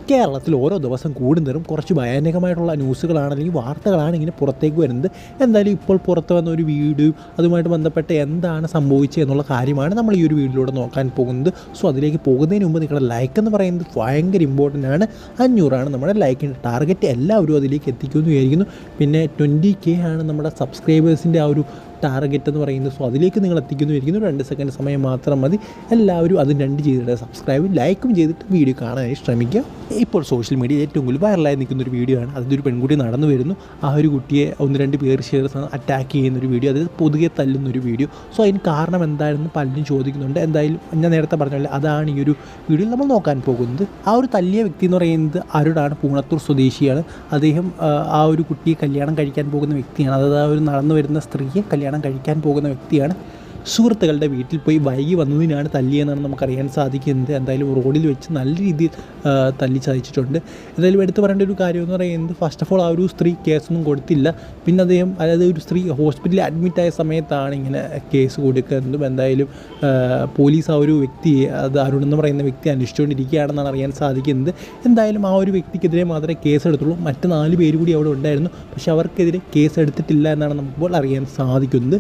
കേരളത്തിൽ ഓരോ ദിവസം കൂടുന്നതും കുറച്ച് ഭയാനകമായിട്ടുള്ള ന്യൂസുകളാണ് അല്ലെങ്കിൽ വാർത്തകളാണ് ഇങ്ങനെ പുറത്തേക്ക് വരുന്നത്. എന്തായാലും ഇപ്പോൾ പുറത്ത് വന്ന ഒരു വീഡിയോ അതുമായിട്ട് ബന്ധപ്പെട്ട് എന്താണ് സംഭവിച്ചത് എന്നുള്ള കാര്യമാണ് നമ്മൾ ഈ ഒരു വീഡിയോയിലൂടെ നോക്കാൻ പോകുന്നത്. സോ അതിലേക്ക് പോകുന്നതിന് മുമ്പ് നിങ്ങളുടെ ലൈക്ക് എന്ന് പറയുന്നത് ഭയങ്കര ഇമ്പോർട്ടൻ്റ് ആണ്. 500 നമ്മുടെ ലൈക്കിൻ്റെ ടാർഗറ്റ്. എല്ലാവരും അതിലേക്ക് എത്തിക്കുമെന്ന് വിചാരിക്കുന്നു. പിന്നെ 20K ആണ് നമ്മുടെ സബ്സ്ക്രൈബേഴ്സിൻ്റെ ആ ഒരു ടാർഗറ്റ് എന്ന് പറയുന്നത്. സോ അതിലേക്ക് നിങ്ങൾ എത്തിക്കുന്നു ഇരിക്കുന്നു. 2 സെക്കൻഡ് സമയം മാത്രം മതി. എല്ലാവരും അത് 2 ചെയ്തിട്ട് സബ്സ്ക്രൈബും ലൈക്കും ചെയ്തിട്ട് വീഡിയോ കാണാനായി ശ്രമിക്കുക. ഇപ്പോൾ സോഷ്യൽ മീഡിയ ഏറ്റവും കൂടുതൽ വൈറലായി നിൽക്കുന്നൊരു വീഡിയോ ആണ്. അതിലൊരു പെൺകുട്ടി നടന്നു വരുന്നു. ആ ഒരു കുട്ടിയെ 1-2 പേർ അറ്റാക്ക് ചെയ്യുന്നൊരു വീഡിയോ, അതായത് പൊതുവെ തല്ലുന്നൊരു വീഡിയോ. സോ അതിന് കാരണം എന്താണെന്ന് പലരും ചോദിക്കുന്നുണ്ട്. എന്തായാലും ഞാൻ നേരത്തെ പറഞ്ഞ അതാണ് ഈ ഒരു വീഡിയോയിൽ നമ്മൾ നോക്കാൻ പോകുന്നത്. ആ ഒരു തല്ലിയ വ്യക്തി എന്ന് പറയുന്നത് അരുടാണ്, പൂണത്തൂർ സ്വദേശിയാണ്. അദ്ദേഹം ആ ഒരു കുട്ടിയെ കല്യാണം കഴിക്കാൻ പോകുന്ന വ്യക്തിയാണ്. അതായത് ആ ഒരു നടന്നു വരുന്ന സ്ത്രീയെ കല്യാണം കഴിക്കാൻ പോകുന്ന വ്യക്തിയാണ്. സുഹൃത്തുക്കളുടെ വീട്ടിൽ പോയി വൈകി വന്നതിനാണ് തല്ലിയെന്നാണ് നമുക്കറിയാൻ സാധിക്കുന്നത്. എന്തായാലും റോഡിൽ വെച്ച് നല്ല രീതിയിൽ തല്ലി ചതച്ചിട്ടുണ്ട്. എന്തായാലും എടുത്തു പറയേണ്ട ഒരു കാര്യം എന്ന് പറയുന്നത്, ഫസ്റ്റ് ഓഫ് ഓൾ ആ ഒരു സ്ത്രീ കേസൊന്നും കൊടുത്തില്ല. പിന്നെ അദ്ദേഹം, അതായത് ഒരു സ്ത്രീ ഹോസ്പിറ്റലിൽ അഡ്മിറ്റായ സമയത്താണ് ഇങ്ങനെ കേസ് കൊടുക്കുന്നതും. എന്തായാലും പോലീസ് ആ ഒരു വ്യക്തിയെ, അത് അരുണെന്ന് പറയുന്ന വ്യക്തി അന്വേഷിച്ചുകൊണ്ടിരിക്കുകയാണെന്നാണ് അറിയാൻ സാധിക്കുന്നത്. എന്തായാലും ആ ഒരു വ്യക്തിക്കെതിരെ മാത്രമേ കേസ് എടുത്തുള്ളൂ. മറ്റ് 4 പേര് കൂടി അവിടെ ഉണ്ടായിരുന്നു. പക്ഷേ അവർക്കെതിരെ കേസ് എടുത്തിട്ടില്ല എന്നാണ് നമുക്കിപ്പോൾ അറിയാൻ സാധിക്കുന്നത്.